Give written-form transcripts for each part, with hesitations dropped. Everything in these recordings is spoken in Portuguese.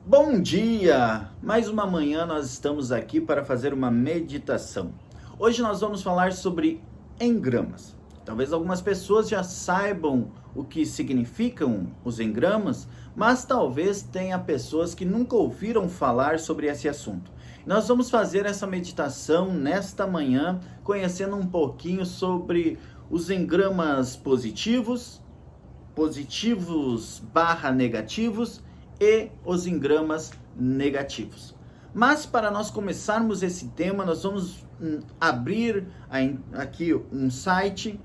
Bom dia! Mais uma manhã nós estamos aqui para fazer uma meditação. Hoje nós vamos falar sobre engramas. Talvez algumas pessoas já saibam o que significam os engramas, mas talvez tenha pessoas que nunca ouviram falar sobre esse assunto. Nós vamos fazer essa meditação nesta manhã, conhecendo um pouquinho sobre os engramas positivos barra negativos e os engramas negativos. Mas para nós começarmos esse tema, nós vamos abrir aqui um site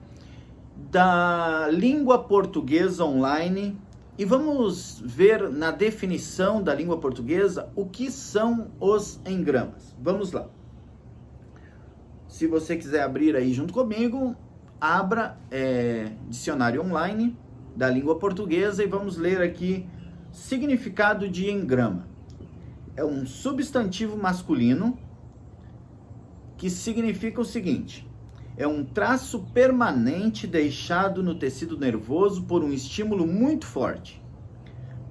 da língua portuguesa online e vamos ver na definição da língua portuguesa o que são os engramas. Vamos lá. Se você quiser abrir aí junto comigo, abra dicionário online da língua portuguesa e vamos ler aqui significado de engrama. É um substantivo masculino que significa o seguinte: é um traço permanente deixado no tecido nervoso por um estímulo muito forte.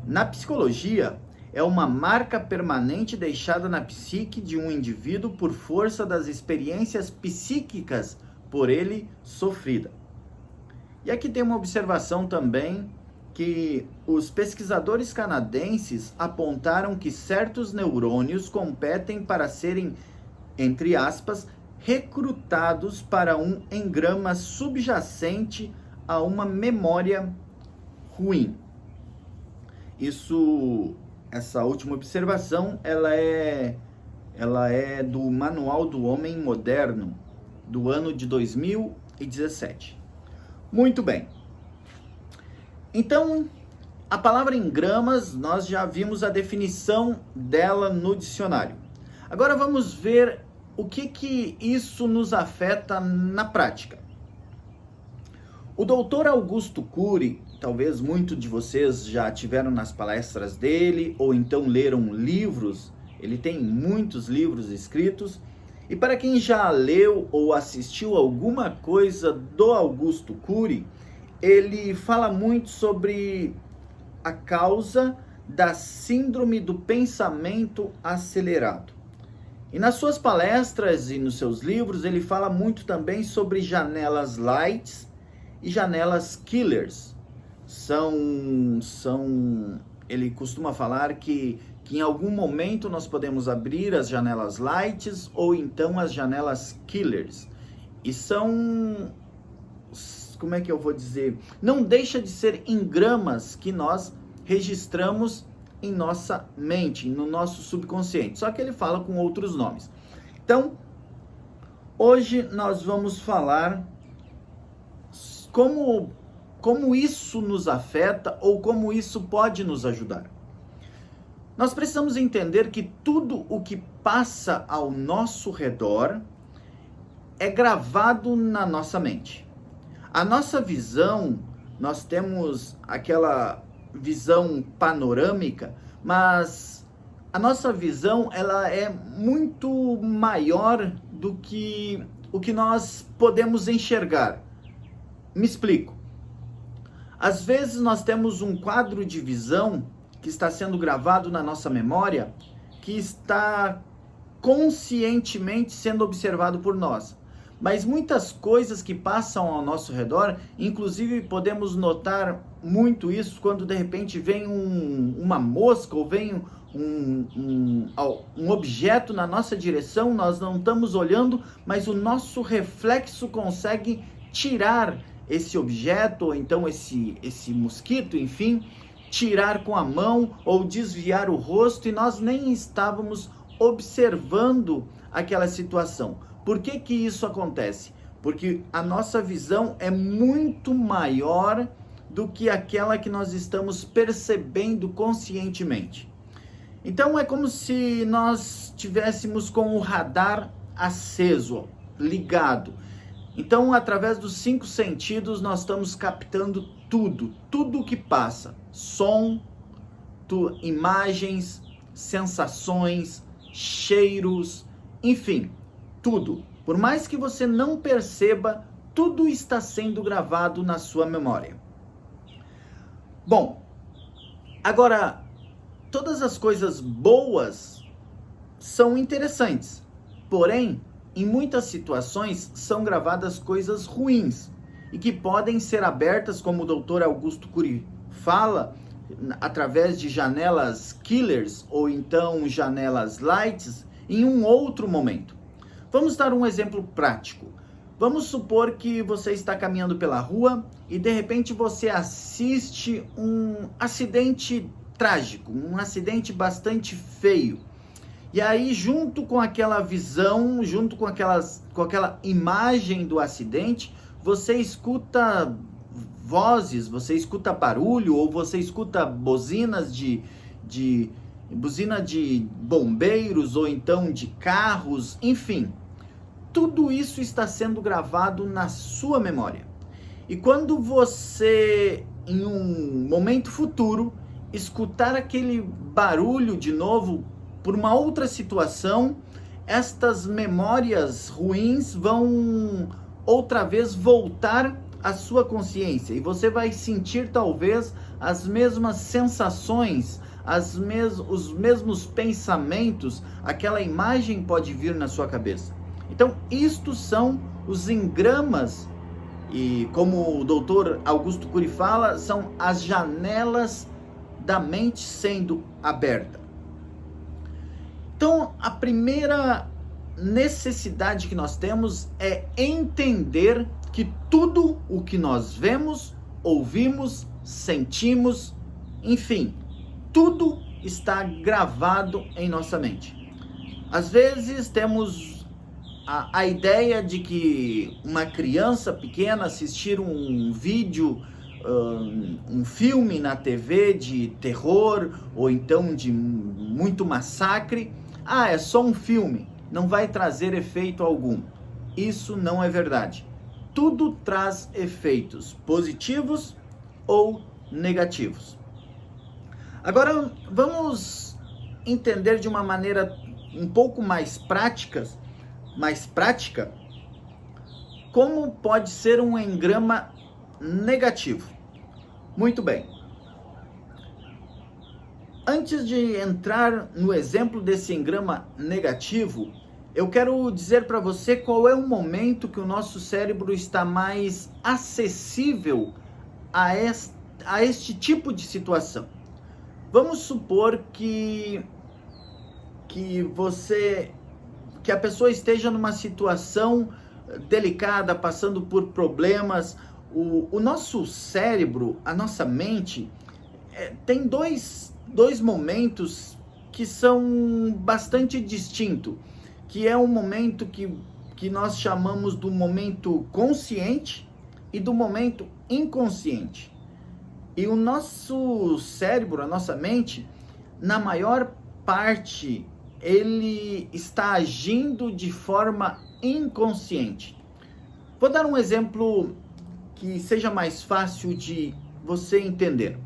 Na psicologia, é uma marca permanente deixada na psique de um indivíduo por força das experiências psíquicas por ele sofrida. E aqui tem uma observação também que os pesquisadores canadenses apontaram que certos neurônios competem para serem, entre aspas, recrutados para um engrama subjacente a uma memória ruim. Essa última observação, ela é do Manual do Homem Moderno, do ano de 2017. Muito bem. Então, a palavra engramas, nós já vimos a definição dela no dicionário. Agora vamos ver o que isso nos afeta na prática. O doutor Augusto Cury, talvez muitos de vocês já tiveram nas palestras dele, ou então leram livros, ele tem muitos livros escritos, e para quem já leu ou assistiu alguma coisa do Augusto Cury, ele fala muito sobre a causa da síndrome do pensamento acelerado. E nas suas palestras e nos seus livros, ele fala muito também sobre janelas lights e janelas killers. Ele costuma falar que em algum momento nós podemos abrir as janelas lights ou então as janelas killers. E são, como é que eu vou dizer? Não deixa de ser engramas que nós registramos em nossa mente, no nosso subconsciente. Só que ele fala com outros nomes. Então, hoje nós vamos falar como isso nos afeta ou como isso pode nos ajudar. Nós precisamos entender que tudo o que passa ao nosso redor é gravado na nossa mente. A nossa visão, nós temos aquela visão panorâmica, mas a nossa visão ela é muito maior do que o que nós podemos enxergar. Me explico. Às vezes nós temos um quadro de visão que está sendo gravado na nossa memória, que está conscientemente sendo observado por nós. Mas muitas coisas que passam ao nosso redor, inclusive podemos notar muito isso quando de repente vem uma mosca ou vem um objeto na nossa direção, nós não estamos olhando, mas o nosso reflexo consegue tirar esse objeto, ou então esse mosquito, enfim, tirar com a mão ou desviar o rosto e nós nem estávamos observando aquela situação. Por que que isso acontece? Porque a nossa visão é muito maior do que aquela que nós estamos percebendo conscientemente. Então é como se nós tivéssemos com o radar aceso, ligado. Então, através dos 5 sentidos, nós estamos captando tudo o que passa. Som, imagens, sensações, cheiros, enfim, tudo. Por mais que você não perceba, tudo está sendo gravado na sua memória. Bom, agora, todas as coisas boas são interessantes, porém, em muitas situações são gravadas coisas ruins e que podem ser abertas, como o Dr. Augusto Cury fala, através de janelas killers ou então janelas lights em um outro momento. Vamos dar um exemplo prático. Vamos supor que você está caminhando pela rua e de repente você assiste um acidente trágico, um acidente bastante feio. E aí, junto com aquela visão, junto com aquela imagem do acidente, você escuta vozes, você escuta barulho, ou você escuta buzinas buzina de bombeiros, ou então de carros, enfim. Tudo isso está sendo gravado na sua memória. E quando você, em um momento futuro, escutar aquele barulho de novo por uma outra situação, estas memórias ruins vão outra vez voltar à sua consciência. E você vai sentir talvez as mesmas sensações, os mesmos pensamentos, aquela imagem pode vir na sua cabeça. Então, isto são os engramas, e como o Dr. Augusto Cury fala, são as janelas da mente sendo aberta. Então, a primeira necessidade que nós temos é entender que tudo o que nós vemos, ouvimos, sentimos, enfim, tudo está gravado em nossa mente. Às vezes temos a ideia de que uma criança pequena assistir um vídeo, um filme na TV de terror ou então de muito massacre, é só um filme, não vai trazer efeito algum. Isso não é verdade. Tudo traz efeitos positivos ou negativos. Agora vamos entender de uma maneira um pouco mais prática, como pode ser um engrama negativo. Muito bem. Antes de entrar no exemplo desse engrama negativo, eu quero dizer para você qual é o momento que o nosso cérebro está mais acessível a este tipo de situação. Vamos supor que a pessoa esteja numa situação delicada, passando por problemas. O nosso cérebro, a nossa mente, tem dois momentos que são bastante distintos, que é um momento que nós chamamos do momento consciente e do momento inconsciente. E o nosso cérebro, a nossa mente, na maior parte, ele está agindo de forma inconsciente. Vou dar um exemplo que seja mais fácil de você entender.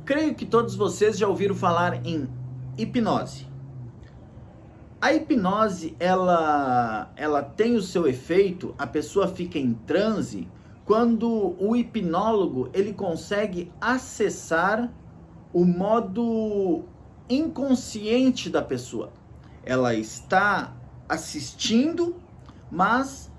Creio que todos vocês já ouviram falar em hipnose. A hipnose, ela tem o seu efeito, a pessoa fica em transe, quando o hipnólogo ele consegue acessar o modo inconsciente da pessoa. Ela está assistindo, mas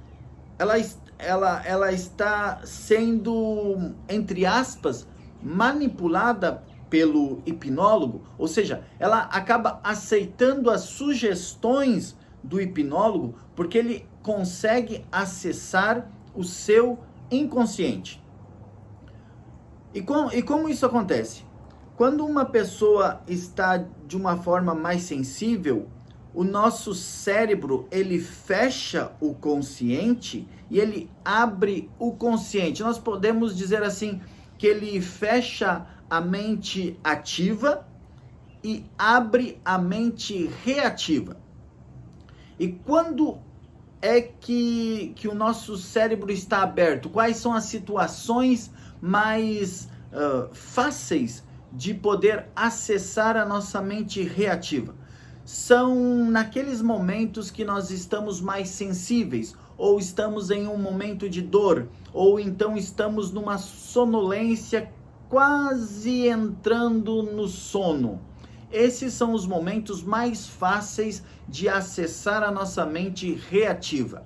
ela está sendo, entre aspas, manipulada pelo hipnólogo, ou seja, ela acaba aceitando as sugestões do hipnólogo porque ele consegue acessar o seu inconsciente. E como isso acontece? Quando uma pessoa está de uma forma mais sensível, o nosso cérebro, ele fecha o consciente e ele abre o consciente. Nós podemos dizer assim, que ele fecha a mente ativa e abre a mente reativa. E quando é que o nosso cérebro está aberto? Quais são as situações mais fáceis de poder acessar a nossa mente reativa? São naqueles momentos que nós estamos mais sensíveis, ou estamos em um momento de dor, ou então estamos numa sonolência quase entrando no sono. Esses são os momentos mais fáceis de acessar a nossa mente reativa.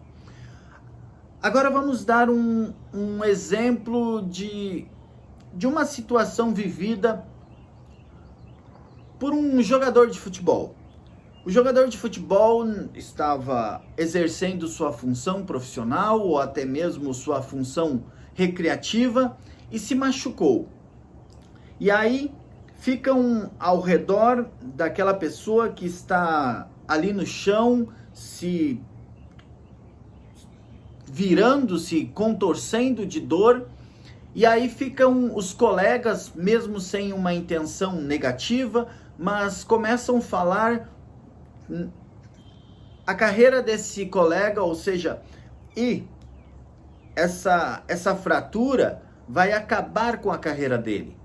Agora vamos dar um exemplo de uma situação vivida por um jogador de futebol. O jogador de futebol estava exercendo sua função profissional ou até mesmo sua função recreativa e se machucou. E aí ficam ao redor daquela pessoa que está ali no chão, se virando, se contorcendo de dor, e aí ficam os colegas, mesmo sem uma intenção negativa, mas começam a falar a carreira desse colega, ou seja, essa fratura vai acabar com a carreira dele.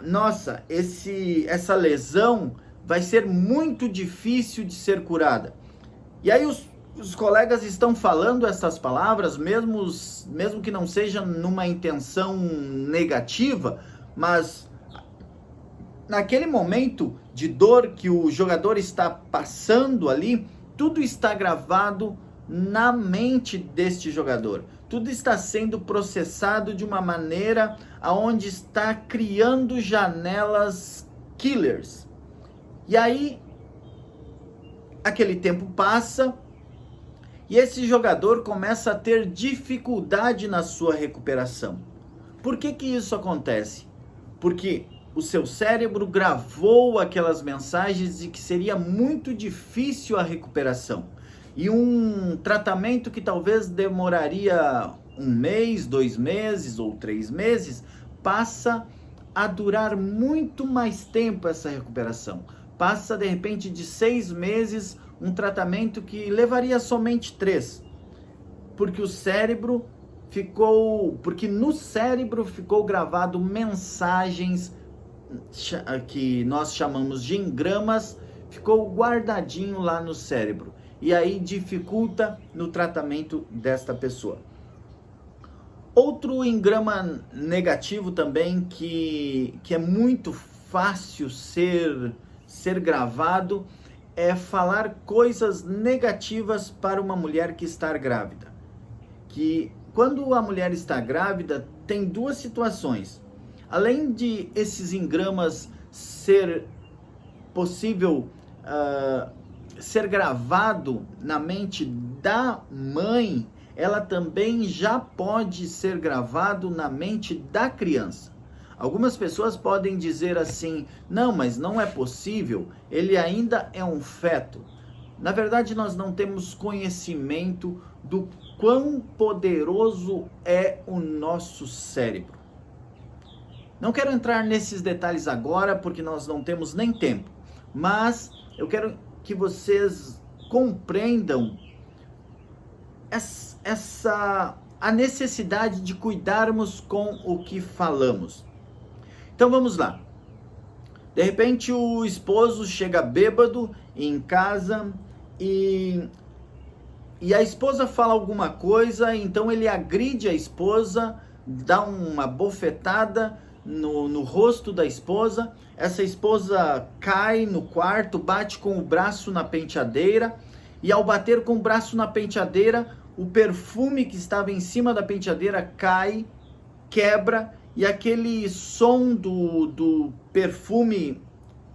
Nossa, essa lesão vai ser muito difícil de ser curada. E aí os colegas estão falando essas palavras, mesmo que não seja numa intenção negativa, mas naquele momento de dor que o jogador está passando ali, tudo está gravado na mente deste jogador. Tudo está sendo processado de uma maneira aonde está criando janelas killers. E aí, aquele tempo passa e esse jogador começa a ter dificuldade na sua recuperação. Por que isso acontece? Porque o seu cérebro gravou aquelas mensagens de que seria muito difícil a recuperação. E um tratamento que talvez demoraria 1 mês, 2 meses ou 3 meses, passa a durar muito mais tempo essa recuperação. Passa de repente de 6 meses, um tratamento que levaria somente 3. Porque no cérebro ficou gravado mensagens que nós chamamos de engramas, ficou guardadinho lá no cérebro. E aí dificulta no tratamento desta pessoa. Outro engrama negativo também que é muito fácil ser gravado é falar coisas negativas para uma mulher que está grávida. Que quando a mulher está grávida, tem 2 situações. Além de esses engramas ser possível ser gravado na mente da mãe, ela também já pode ser gravado na mente da criança. Algumas pessoas podem dizer assim: não, mas não é possível, ele ainda é um feto. Na verdade, nós não temos conhecimento do quão poderoso é o nosso cérebro. Não quero entrar nesses detalhes agora, porque nós não temos nem tempo, mas eu quero que vocês compreendam a necessidade de cuidarmos com o que falamos. Então vamos lá. De repente o esposo chega bêbado em casa e a esposa fala alguma coisa, então ele agride a esposa, dá uma bofetada no rosto da esposa. Essa esposa cai no quarto, bate com o braço na penteadeira, e ao bater com o braço na penteadeira, o perfume que estava em cima da penteadeira cai, quebra, e aquele som do perfume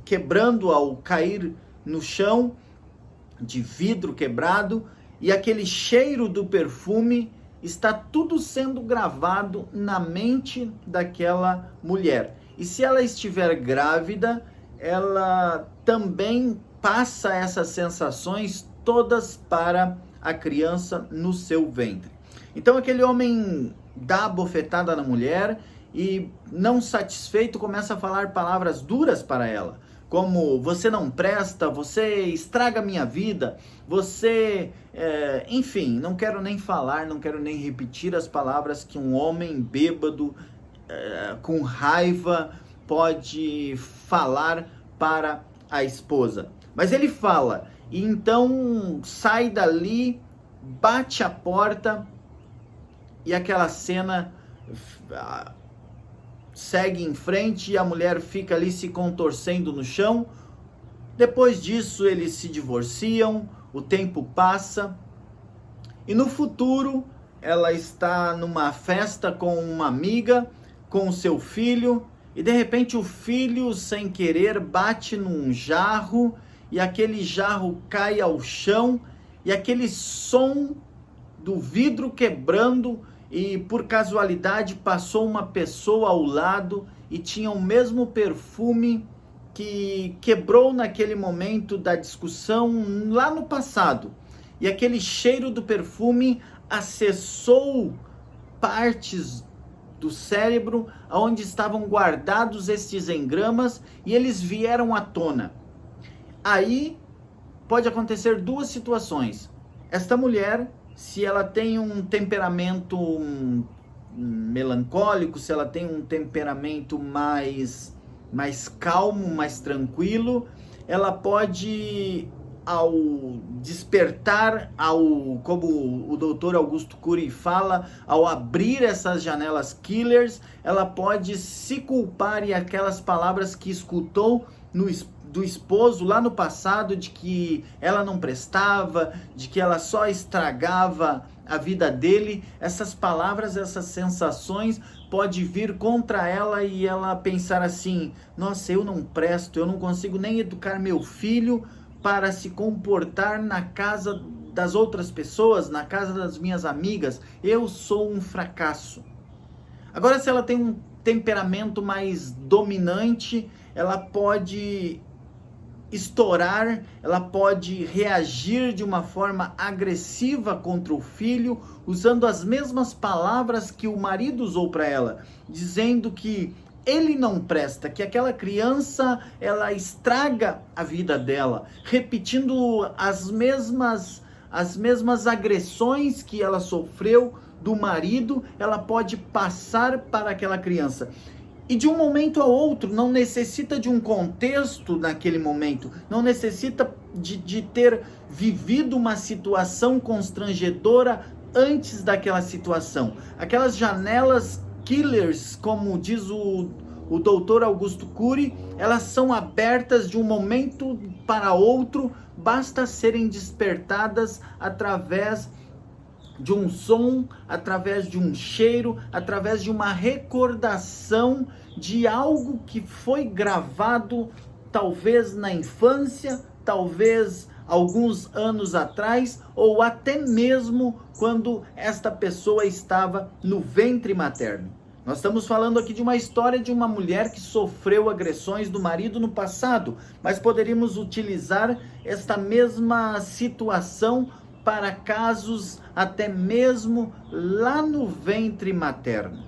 quebrando ao cair no chão, de vidro quebrado, e aquele cheiro do perfume, está tudo sendo gravado na mente daquela mulher. E se ela estiver grávida, ela também passa essas sensações todas para a criança no seu ventre. Então aquele homem dá a bofetada na mulher e, não satisfeito, começa a falar palavras duras para ela, como: você não presta, você estraga a minha vida, você... enfim, não quero nem falar, não quero nem repetir as palavras que um homem bêbado, com raiva, pode falar para a esposa. Mas ele fala, e então sai dali, bate a porta, e aquela cena segue em frente e a mulher fica ali se contorcendo no chão. Depois disso, eles se divorciam, o tempo passa e no futuro ela está numa festa com uma amiga, com o seu filho, e de repente o filho, sem querer, bate num jarro e aquele jarro cai ao chão e aquele som do vidro quebrando, e por casualidade passou uma pessoa ao lado e tinha o mesmo perfume que quebrou naquele momento da discussão lá no passado. E aquele cheiro do perfume acessou partes do cérebro onde estavam guardados estes engramas e eles vieram à tona. Aí pode acontecer duas situações. Esta mulher, se ela tem um temperamento melancólico, se ela tem um temperamento mais calmo, mais tranquilo, ela pode, ao despertar, como o doutor Augusto Cury fala, ao abrir essas janelas killers, ela pode se culpar e aquelas palavras que escutou do esposo lá no passado, de que ela não prestava, de que ela só estragava a vida dele, essas palavras, essas sensações pode vir contra ela e ela pensar assim: nossa, eu não presto, eu não consigo nem educar meu filho para se comportar na casa das outras pessoas, na casa das minhas amigas, eu sou um fracasso. Agora, se ela tem um temperamento mais dominante, ela pode estourar, ela pode reagir de uma forma agressiva contra o filho, usando as mesmas palavras que o marido usou para ela, dizendo que ele não presta, que aquela criança, ela estraga a vida dela, repetindo as mesmas agressões que ela sofreu do marido, ela pode passar para aquela criança. E de um momento a outro, não necessita de um contexto naquele momento, não necessita de ter vivido uma situação constrangedora antes daquela situação. Aquelas janelas killers, como diz o doutor Augusto Cury, elas são abertas de um momento para outro, basta serem despertadas através de um som, através de um cheiro, através de uma recordação de algo que foi gravado talvez na infância, talvez alguns anos atrás, ou até mesmo quando esta pessoa estava no ventre materno. Nós estamos falando aqui de uma história de uma mulher que sofreu agressões do marido no passado, mas poderíamos utilizar esta mesma situação para casos até mesmo lá no ventre materno.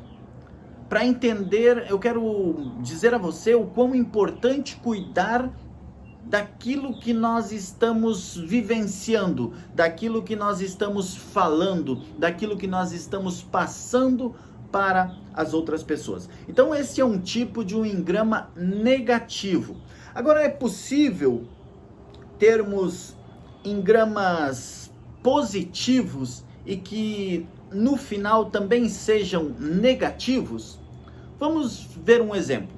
Para entender, eu quero dizer a você o quão importante cuidar daquilo que nós estamos vivenciando, daquilo que nós estamos falando, daquilo que nós estamos passando para as outras pessoas. Então esse é um tipo de um engrama negativo. Agora, é possível termos engramas positivos e que no final também sejam negativos? Vamos ver um exemplo.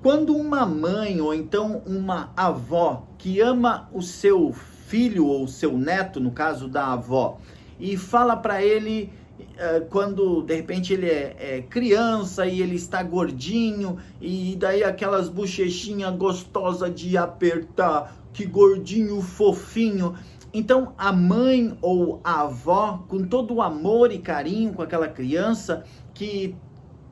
Quando uma mãe ou então uma avó que ama o seu filho ou o seu neto, no caso da avó, e fala para ele, quando de repente ele é criança e ele está gordinho, e daí aquelas bochechinhas gostosas de apertar, que gordinho fofinho. Então a mãe ou a avó, com todo o amor e carinho com aquela criança que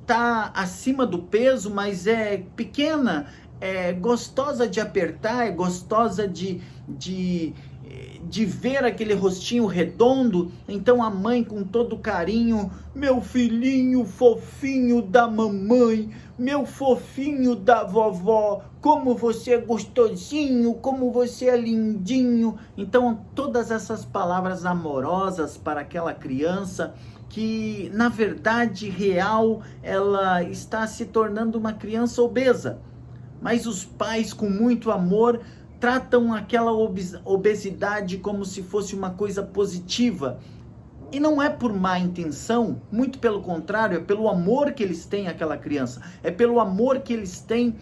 está acima do peso, mas é pequena, é gostosa de apertar, é gostosa de ver aquele rostinho redondo, então a mãe com todo carinho: meu filhinho fofinho da mamãe, meu fofinho da vovó, como você é gostosinho, como você é lindinho. Então todas essas palavras amorosas para aquela criança que na verdade real ela está se tornando uma criança obesa, mas os pais com muito amor tratam aquela obesidade como se fosse uma coisa positiva. E não é por má intenção, muito pelo contrário, é pelo amor que eles têm àquela criança, é pelo amor que eles têm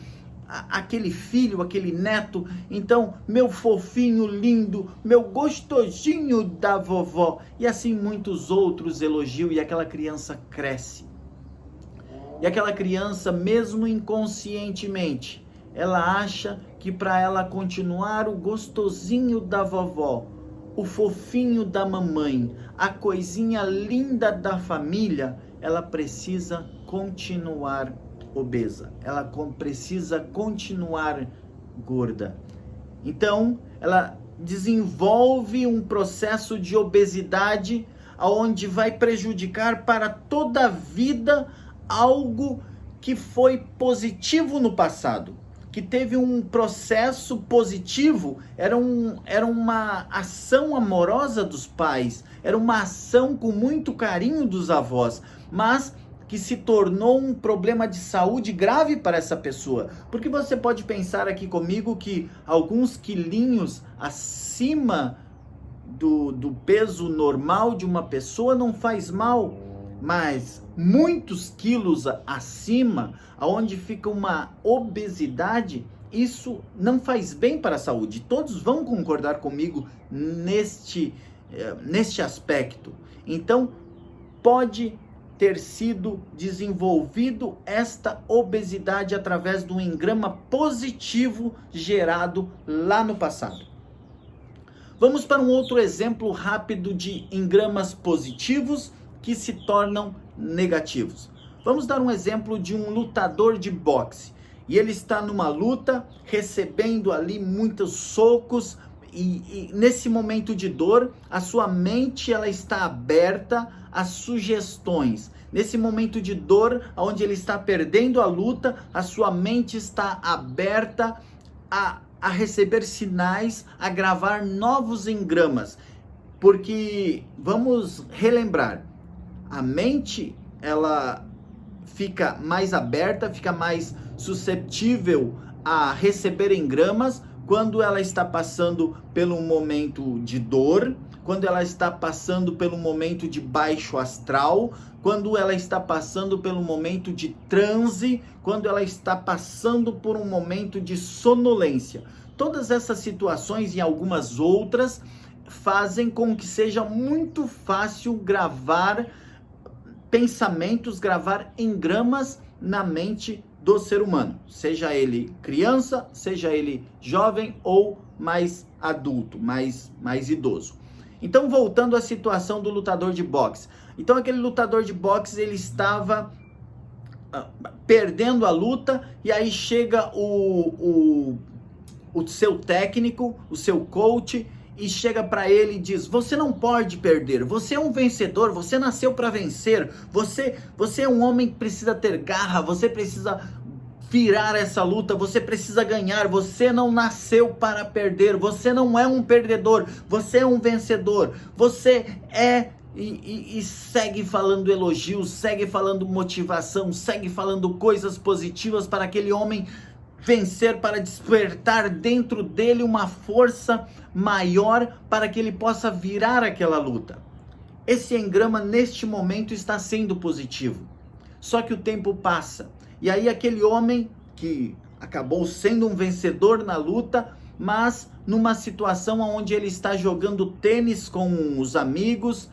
àquele filho, aquele neto. Então, meu fofinho lindo, meu gostosinho da vovó, e assim muitos outros elogiam, e aquela criança cresce. E aquela criança, mesmo inconscientemente, ela acha que para ela continuar o gostosinho da vovó, o fofinho da mamãe, a coisinha linda da família, ela precisa continuar obesa, ela precisa continuar gorda. Então, ela desenvolve um processo de obesidade onde vai prejudicar para toda a vida algo que foi positivo no passado, que teve um processo positivo, era uma ação amorosa dos pais, era uma ação com muito carinho dos avós, mas que se tornou um problema de saúde grave para essa pessoa. Porque você pode pensar aqui comigo que alguns quilinhos acima do peso normal de uma pessoa não faz mal, mas muitos quilos acima, aonde fica uma obesidade, isso não faz bem para a saúde. Todos vão concordar comigo neste aspecto. Então, pode ter sido desenvolvido esta obesidade através de um engrama positivo gerado lá no passado. Vamos para um outro exemplo rápido de engramas positivos que se tornam negativos. Vamos dar um exemplo de um lutador de boxe. E ele está numa luta, recebendo ali muitos socos, e nesse momento de dor, a sua mente ela está aberta a sugestões. Nesse momento de dor, onde ele está perdendo a luta, a sua mente está aberta a receber sinais, a gravar novos engramas. Porque, vamos relembrar, a mente, ela fica mais aberta, fica mais suscetível a receber engramas quando ela está passando pelo momento de dor, quando ela está passando pelo momento de baixo astral, quando ela está passando pelo momento de transe, quando ela está passando por um momento de sonolência. Todas essas situações e algumas outras fazem com que seja muito fácil gravar pensamentos, gravar engramas na mente do ser humano, seja ele criança, seja ele jovem ou mais adulto, mais idoso. Então, voltando à situação do lutador de boxe. Então, aquele lutador de boxe, ele estava perdendo a luta, e aí chega o seu técnico, o seu coach, e chega para ele e diz: você não pode perder, você é um vencedor, você nasceu para vencer, você é um homem que precisa ter garra, você precisa virar essa luta, você precisa ganhar, você não nasceu para perder, você não é um perdedor, você é um vencedor, você é... E segue falando elogios, segue falando motivação, segue falando coisas positivas para aquele homem vencer, para despertar dentro dele uma força maior para que ele possa virar aquela luta. Esse engrama neste momento está sendo positivo. Só que o tempo passa. E aí aquele homem que acabou sendo um vencedor na luta, mas numa situação onde ele está jogando tênis com os amigos,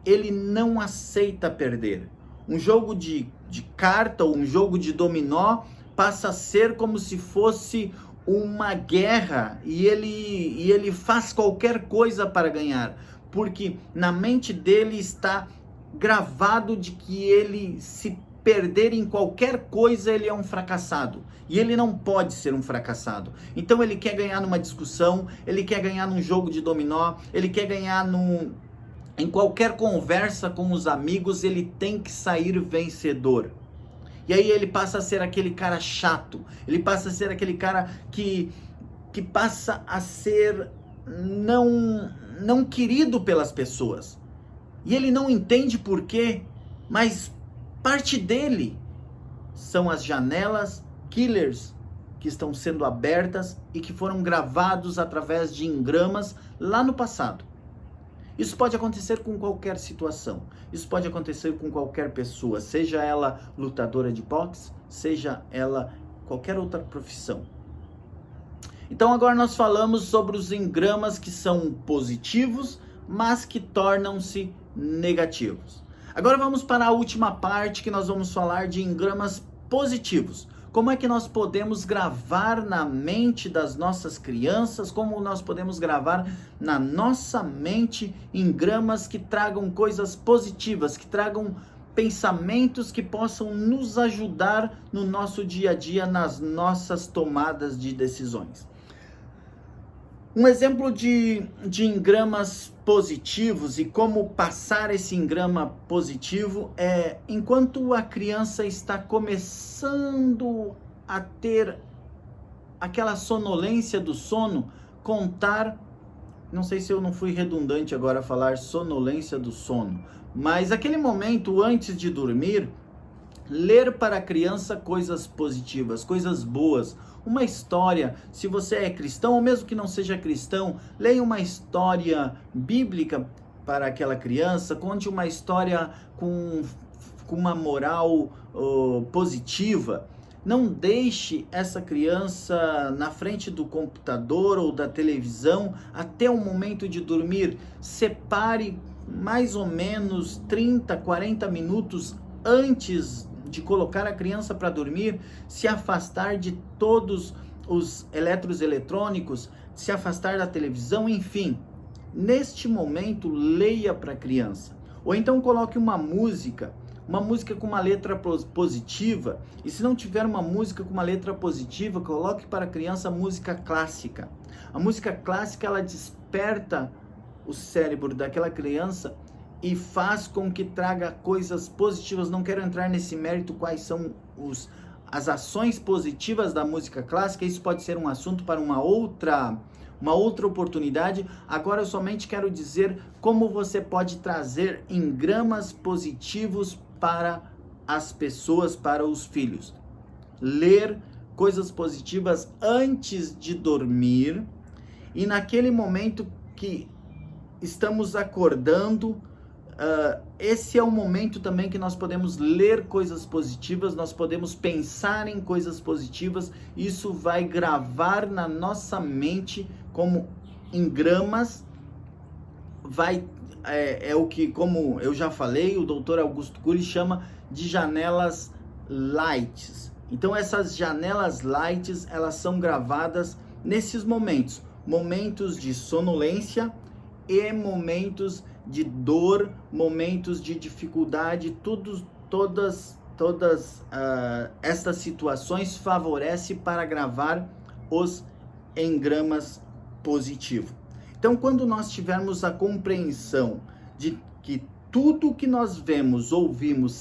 ele não aceita perder. Um jogo de carta ou um jogo de dominó passa a ser como se fosse uma guerra, e ele faz qualquer coisa para ganhar, porque na mente dele está gravado de que ele, se perder em qualquer coisa, ele é um fracassado, e ele não pode ser um fracassado. Então ele quer ganhar numa discussão, ele quer ganhar num jogo de dominó, ele quer ganhar em qualquer conversa com os amigos, ele tem que sair vencedor. E aí ele passa a ser aquele cara chato, ele passa a ser aquele cara que passa a ser não querido pelas pessoas. E ele não entende por quê, mas parte dele são as janelas killers que estão sendo abertas e que foram gravados através de engramas lá no passado. Isso pode acontecer com qualquer situação. Isso pode acontecer com qualquer pessoa, seja ela lutadora de boxe, seja ela qualquer outra profissão. Então agora nós falamos sobre os engramas que são positivos, mas que tornam-se negativos. Agora vamos para a última parte, que nós vamos falar de engramas positivos. Como é que nós podemos gravar na mente das nossas crianças, como nós podemos gravar na nossa mente engramas que tragam coisas positivas, que tragam pensamentos que possam nos ajudar no nosso dia a dia, nas nossas tomadas de decisões. Um exemplo de engramas positivos e como passar esse engrama positivo é enquanto a criança está começando a ter aquela sonolência do sono, contar, não sei se eu não fui redundante agora a falar sonolência do sono, mas aquele momento antes de dormir, ler para a criança coisas positivas, coisas boas, uma história. Se você é cristão, ou mesmo que não seja cristão, leia uma história bíblica para aquela criança, conte uma história com uma moral positiva. Não deixe essa criança na frente do computador ou da televisão até o momento de dormir. Separe mais ou menos 30, 40 minutos antes de colocar a criança para dormir, se afastar de todos os eletrônicos, se afastar da televisão, enfim. Neste momento, leia para a criança. Ou então coloque uma música com uma letra positiva. E se não tiver uma música com uma letra positiva, coloque para a criança música clássica. A música clássica, ela desperta o cérebro daquela criança e faz com que traga coisas positivas. Não quero entrar nesse mérito quais são as ações positivas da música clássica, isso pode ser um assunto para uma outra oportunidade. Agora eu somente quero dizer como você pode trazer engramas positivos para as pessoas, para os filhos. Ler coisas positivas antes de dormir, e naquele momento que estamos acordando, esse é o momento também que nós podemos ler coisas positivas, nós podemos pensar em coisas positivas. Isso vai gravar na nossa mente como engramas. É o que, como eu já falei, o Dr. Augusto Cury chama de janelas lights. Então essas janelas lights, elas são gravadas nesses momentos de sonolência e momentos de dor, momentos de dificuldade. Todas estas situações favorecem para gravar os engramas positivos. Então, quando nós tivermos a compreensão de que tudo que nós vemos, ouvimos,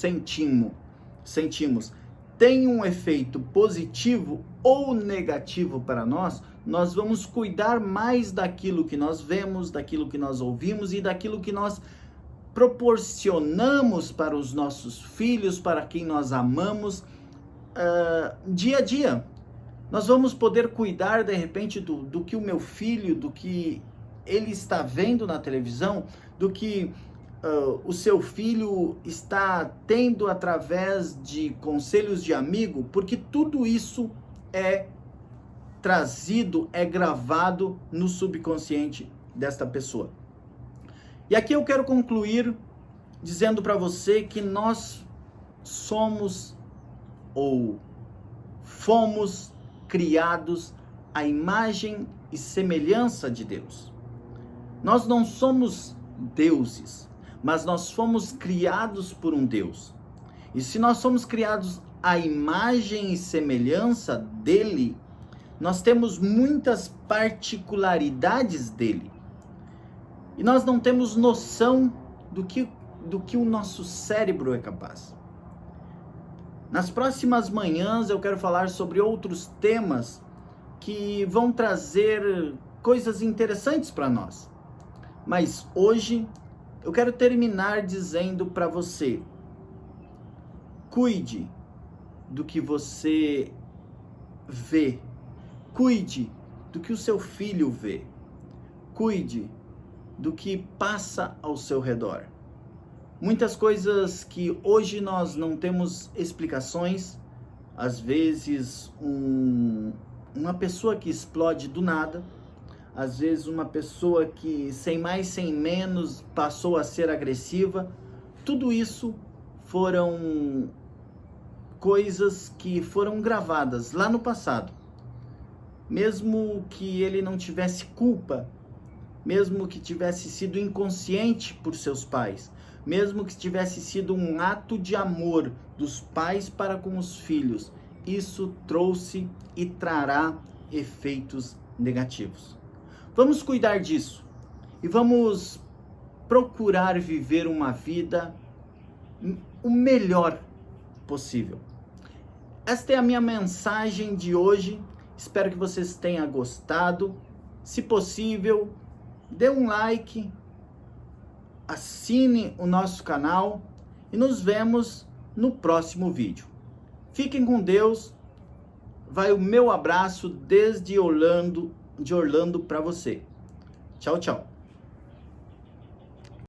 sentimos tem um efeito positivo ou negativo para nós, nós vamos cuidar mais daquilo que nós vemos, daquilo que nós ouvimos e daquilo que nós proporcionamos para os nossos filhos, para quem nós amamos, dia a dia. Nós vamos poder cuidar, de repente, do que o meu filho, do que ele está vendo na televisão, do que o seu filho está tendo através de conselhos de amigo, porque tudo isso é trazido, é gravado no subconsciente desta pessoa. E aqui eu quero concluir dizendo para você que nós somos ou fomos criados à imagem e semelhança de Deus. Nós não somos deuses, mas nós fomos criados por um Deus. E se nós somos criados à imagem e semelhança dele, nós temos muitas particularidades dele. E nós não temos noção do que o nosso cérebro é capaz. Nas próximas manhãs eu quero falar sobre outros temas que vão trazer coisas interessantes para nós. Mas hoje eu quero terminar dizendo para você: cuide do que você vê. Cuide do que o seu filho vê. Cuide do que passa ao seu redor. Muitas coisas que hoje nós não temos explicações, às vezes uma pessoa que explode do nada, às vezes uma pessoa que sem mais sem menos passou a ser agressiva, tudo isso foram coisas que foram gravadas lá no passado. Mesmo que ele não tivesse culpa, mesmo que tivesse sido inconsciente por seus pais, mesmo que tivesse sido um ato de amor dos pais para com os filhos, isso trouxe e trará efeitos negativos. Vamos cuidar disso e vamos procurar viver uma vida o melhor possível. Esta é a minha mensagem de hoje. Espero que vocês tenham gostado. Se possível, dê um like, assine o nosso canal e nos vemos no próximo vídeo. Fiquem com Deus. Vai o meu abraço desde Orlando para você. Tchau, tchau.